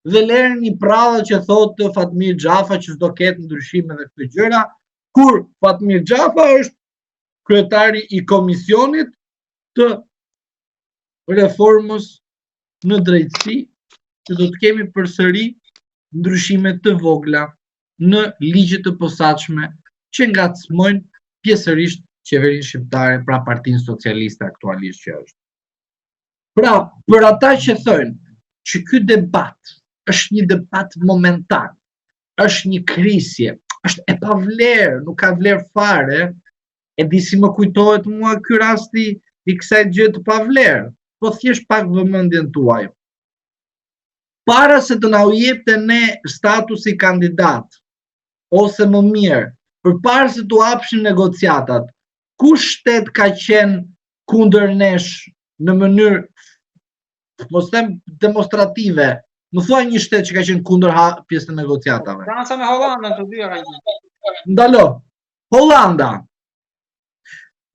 dhe lërë një prallë që thotë Fatmir Xhafa që s'do ketë ndryshime dhe këto gjëra, kur Fatmir Xhafa është kryetari i komisionit të reformës në drejtësi, që do të kemi përsëri ndryshime të vogla në ligjet të posaçme që ngacmojnë pjesërisht qeverinë shqiptare, pra Partinë Socialiste aktualisht që është. Pra, për ata që thënë që ky debat është një debat momentan, është një krisje, është e pavlerë, nuk ka vlerë fare, e di si më kujtohet mua ky rasti i kësaj gjë të pavlerë, po thjesht pak vëmendjen tuaj. Para se të na u jepte ne statusi kandidat, ose më mirë, përpara se të hapshin negociatat, kush shtet ka qenë kundër nesh në mënyrë, mos them demonstrative, më thuaj një shtet që ka qenë kundër hapjes të negociatave. Franca me Hollandën, të dyja kanë qenë. Ndalo, Hollanda.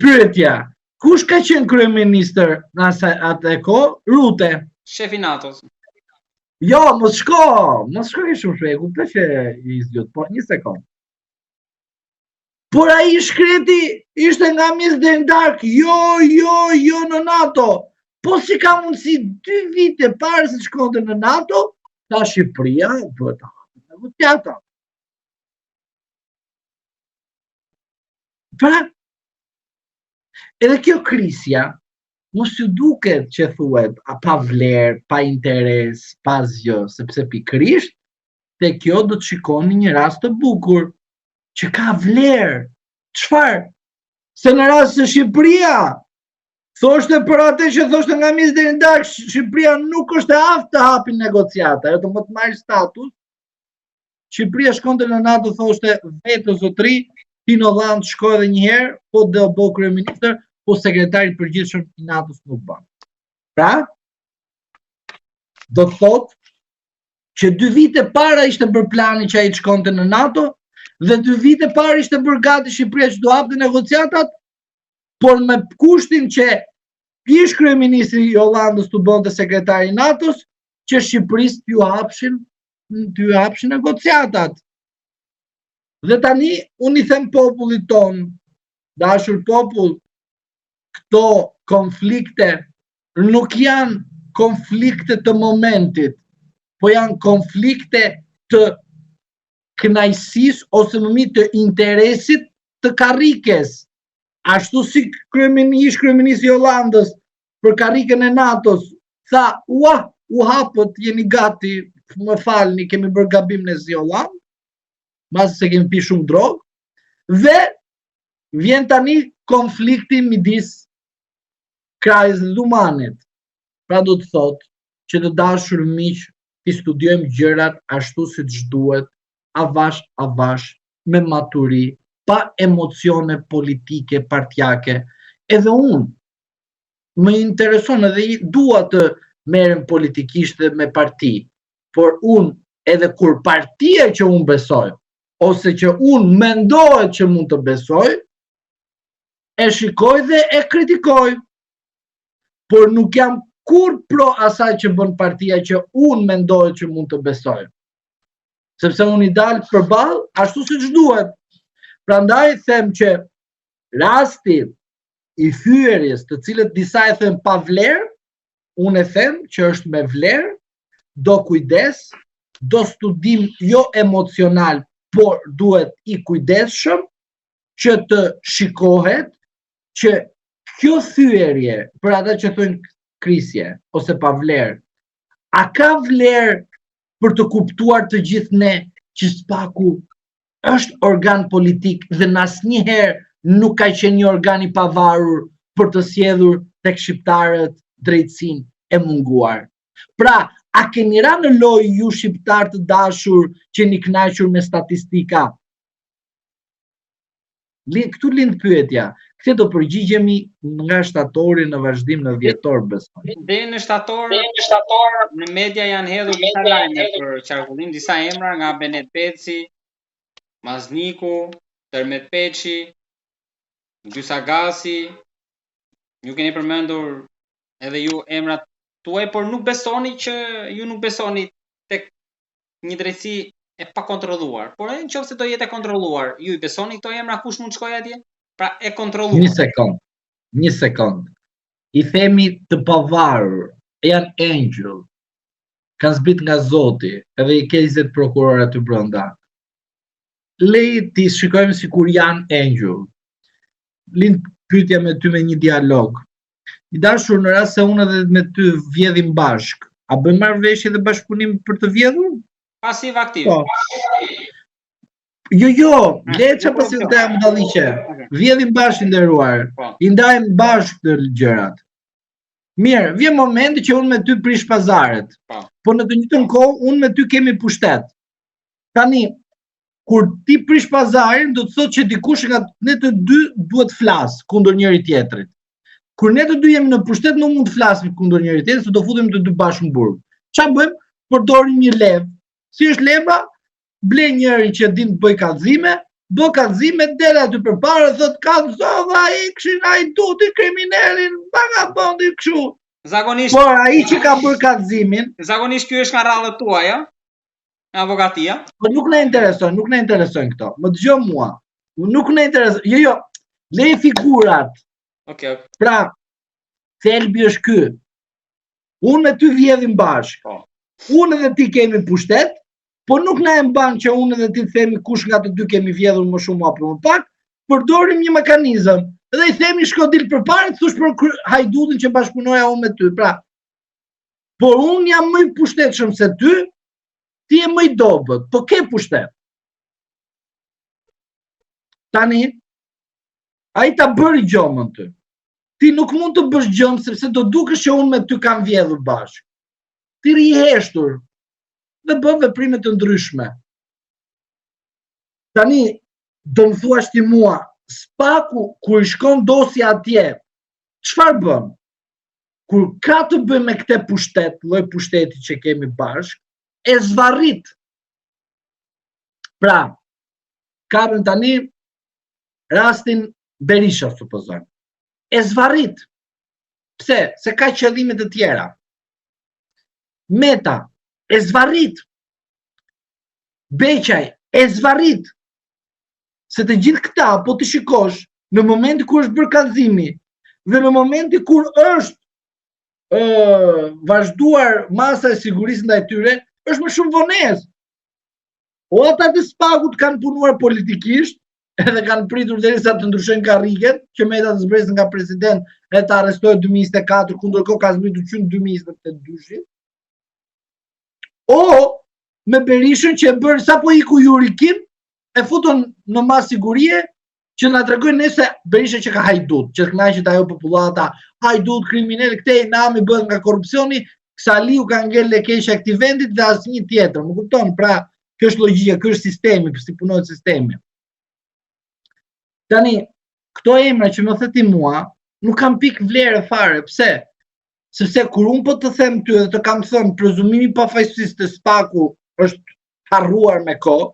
Pyetja, kush ka qenë kryeministër në atë kohë? Rute. Shefi NATO-s. Jo, mos shko ke shumë shpejt, kuptoj që i zgjut, po një sekond. Por ai shkreti ishte nga mes deri në darkë, jo në NATO. Po si ka mundësi 2 vite para se të shkonte në NATO, ta Shqipëria duhet të hapë negociata. Pra, edhe kjo krisja, mos ju duket që thuhet pa vlerë, pa interes, pa zgjë, sepse pikërisht te kjo do të shikoni një rast të bukur, që ka vlerë. Çfarë? Se në rast se Shqipëria thoshte për atë që thoshte nga mes deri në darkë, Shqipëria nuk është e aftë të hapin negociata, ajo do të marrë status. Shqipëria shkonte në NATO, thoshte vetë zotri, Tino Holland shkoi edhe një herë, po do bëu kryeministër, po sekretari i përgjithshëm i NATO-s nuk bën. Pra, do të thotë që 2 vite para ishte bërë plani që ai të shkonte në NATO, dhe 2 vite para ishte bërë gati Shqipëria që do hapte negociatat, por me kushtin që ish kryeministri i Hollandës të bënte sekretari i NATO-s, që Shqipërisë t'ju hapshin negociatat. Dhe tani unë i them popullit ton, dashur popull, këto konflikte nuk janë konflikte të momentit, po janë konflikte të kënaqësisë ose më mirë të interesit të karrikes. Ashtu si kryeministri i Hollandës për karrikën e NATO-s tha, u hapët, jeni gati, më falni, kemi bërë gabim në si Hollandë, mbas se kemi pi shumë drogë, dhe vjen tani konflikti midis krajës dhe Dumanit. Pra do të thotë që të dashur miq, të studiojmë gjërat ashtu siç duhet, avash, me maturi, pa emocione politike, partjake. Edhe unë më intereson edhe dua të merrem politikisht dhe me parti, por unë edhe kur partia që unë besoj, ose që unë mendohet që mund të besoj, e shikoj dhe e kritikoj. Por nuk jam kur pro asaj që bën partia që unë mendohet që mund të besoj. Sepse unë i dal përballë ashtu siç duhet. Prandaj them që rasti i thyerjes, të cilët disa e them pa vlerë, unë e them që është me vlerë, do kujdes, do studim jo emocional, por duhet i kujdesshëm që të shikohet që kjo thyerje, për ata që thonë krisje ose pa vlerë, a ka vlerë për të kuptuar të gjithë ne që SPAK-u është organ politik dhe asnjëherë nuk ka qenë një organ i pavarur për të sjellur tek shqiptarët drejtësinë e munguar. Pra, a keni ra në lojë ju shqiptar të dashur që jeni kënaqur me statistika? Këtu lind pyetja. Këtë do përgjigjemi nga shtatori në vazhdim në dhjetor, besoj. Deri në shtator në media janë hedhur disa lajme për qarkullim, disa emra nga Benet Peci, Mazniku, Termet Peçi, Gjysagasi. Ju keni përmendur edhe ju emrat tuaj, por nuk besoni tek një drejtësi e pa kontrolluar. Por nëse do jetë e kontrolluar, ju i besoni këto emra kush mund të shkojë atje? Pra e kontrolluar. Një sekond. I themi të pavarur, janë angel, kanë zbrit nga Zoti, edhe i ke 20 prokuror aty brenda. Lej ti shikojmë sikur janë angel. Lind pyetja me ty me një dialog. I dashur, në rast se unë edhe me ty vjedhim bashk, a bëjmë marrëveshje dhe bashkëpunim për të vjedhur? Pasiv aktiv. Po. Jo, leça pasiv të jam dalliqe. Vjedhim bashkë nderuar. I ndajmë bashkë të gjërat. Mirë, vjen momenti që unë me ty prish pazaret. Po në të njëjtën kohë unë me ty kemi pushtet. Tani, kur ti prish pazarin, do të thotë që dikush nga ne të dy duhet flas kundër njëri tjetrit. Kur ne të dy jemi në pushtet, nuk mund të flasim kundër njëri tjetrit, se do futemi të dy bashkë në burg. Çfarë bëjmë? Përdorim një lev. Si është leva? Ble njëri që din të bëj kallëzime, do kallëzime, del aty përpara, thot kallëzova ai duti kriminalin, vagabondin kështu. Zakonisht. Por ai që ka bërë kallëzimin, zakonisht ky është nga rradhët tuaja, nga avokatia. Po nuk na interesojnë këto. Më dëgjoj mua. Nuk na intereson. Jo, le figurat. Okej. Pra, thelbi është ky. Unë me ty vjedhim bashkë. Unë edhe ti kemi pushtet, po nuk na e mban që unë edhe ti themi kush nga të dy kemi vjedhur më shumë apo më pak, përdorim një mekanizëm. Dhe i themi shko dil përpara, thosh për hajdutin që bashkëpunoja unë me ty. Pra, por unë jam më i pushtetshëm se ty, ti je më i dobët, po ke pushtet. Tani, ai ta bëri gjomën ty. Ti nuk mund të bësh gjomë sepse do dukesh që unë me ty kam vjedhur bashkë. Ti ri i heshtur dhe bën veprime të ndryshme. Tani, do më thuash ti mua, spaku kur i shkon dosja atje, çfarë bën? Kur ka të bëjë me këtë pushtet, lloj pushteti që kemi bashkë, e zvarrit. Pra, kapën tani rastin Berisha, supozojmë. E zvarrit. Pse? Se ka qëllime të tjera. Meta, e zvarrit. Beqaj, e zvarrit. Se të gjithë këta, po të shikosh, në momenti kur është bërë kallëzimi, dhe në momenti kur është vazhduar masa e sigurisë ndaj tyre, është më shumë vonesë. O ata të spagut kanë punuar politikisht, edhe kanë pritur derisa të ndryshojnë karrigen, që Meta të zbresë nga president e të arrestohet 2024, kundërkohë ka zbritur që në 2022. O me Berishën që e bërë sa po iku Jurikin, e futën në mas sigurie, që nga tregojnë nëse Berisha që ka hajdut, që të kënaqet ajo popullata, hajdut, kriminal, këtej nami bëhet nga korrupsioni, Ksaliu ka ngel lekeqja e këtij vendit dhe asnjë tjetër. Më kupton? Pra, kjo është logjika, ky është sistemi, si punohet sistemi. Tani, këto emra që më theti mua, nuk kam pik vlerë fare. Pse? Sepse kur unë po të them ty dhe të kam thënë prezumimi pafajësisë të spaku është harruar me kohë,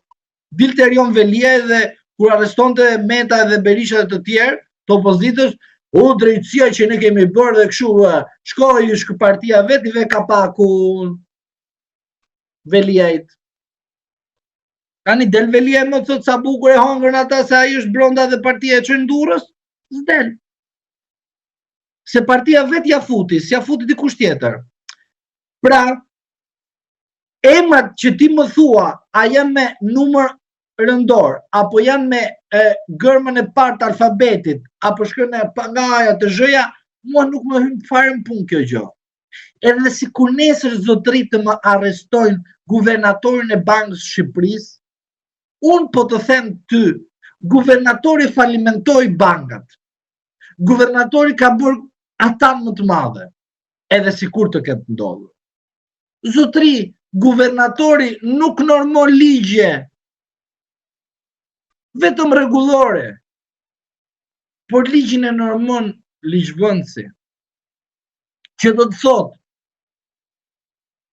dilte Erion Velia dhe kur arrestonte Meta dhe Berisha dhe të tjerë, të opozitës, drejtësia që ne kemi bërë dhe kështu, shkoj partia veti ve kapaku Veliajt. Tani del Velia më të thotë sa bukur e hongërn ata se ai është brenda dhe partia e çon Durrës, s'del. Se partia vet ja futi, s'ja futi dikush tjetër. Pra, emrat që ti më thua, a janë me numër rëndor, apo janë me gërmën e parë të alfabetit, apo shkruajnë nga A-ja të Z-ja, mua nuk më hyn fare në punë kjo gjë. Edhe si kur nesër zotërit të më arrestojnë guvernatorin e Bankës së Shqipërisë, unë po të them ty, guvernatori falimentoi bankat. Guvernatori ka bërë atan më të madhe, edhe si kur të ketë ndodhur. Zotëri, guvernatori nuk normon ligje, vetëm rregullore, por ligjin e normon ligjvëndësi. Që do të thotë,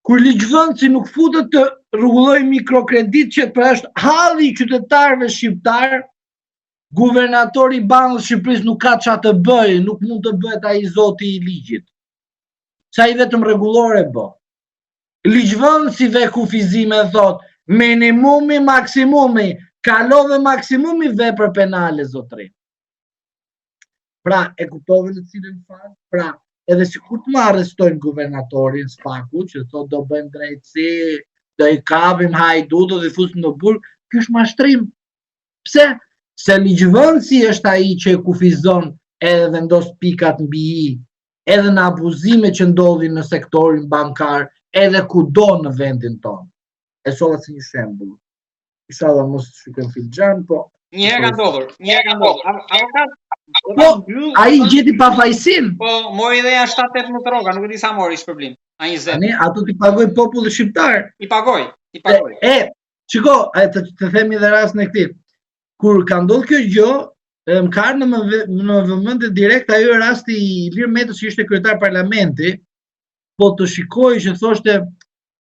kur ligjvëndësi nuk futet të rregullojë mikrokredit që pra është halli i qytetarëve shqiptar, guvernatori i Bankës së Shqipërisë nuk ka çfarë të bëjë, nuk mund të bëhet ai zoti i ligjit. Sa i vetëm rregullore bë. Ligjvëndësi ve kufizime thot, minimumi, maksimumi, kalove maksimumi vepër penale, zotëri. Pra, e kuptove në cilën fazë? Pra, edhe si kur të më arrestojnë guvernatorin Spaku, që thot do bëjmë drejtësi, do i kapim hajdudo dhe fusim në burg, kjo është mashtrim. Pse? Se ligjvënësi është ai që e kufizon edhe vendos pikat mbi i, edhe në abuzime që ndodhin në sektorin bankar, edhe kudo në vendin tonë. E sola si një shembull. Inshallah mos shikojmë filxhan, po Njëherë ka ndodhur. Avokat, po, ai gjeti pafajësinë. po mori dhe janë 7-8 minutë rroga, nuk e di sa mori shpërblim. A 20. Tani ato ti pagoj populli shqiptar. I pagoj. Shiko, të themi dhe rastin e këtij. Kur ka ndodhur kjo gjë, më ka në vëmendje direkt ajo rasti i Ilir Metës që ishte kryetar parlamenti, po të shikoj që thoshte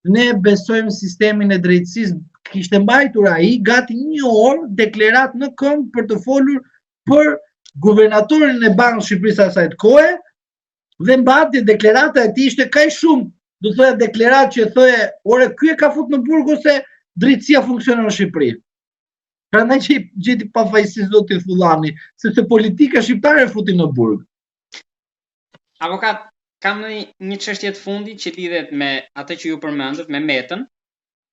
ne besojmë sistemin e drejtësisë, kishte mbajtur ai gati 1 orë deklarat në këmbë për të folur për guvernatorin e Bankës së Shqipërisë asaj kohe, dhe mbajtje deklarata e tij ishte kaq shumë, do thoya deklarat që thoya, ore ky e ka fut në burg ose drejtësia funksionon në Shqipëri. Prandaj që gjeti pafajësi zoti Fullani, sepse politika shqiptare e futi në burg. Avokat, kam një çështje të fundit që lidhet me atë që ju përmendët, me Metën.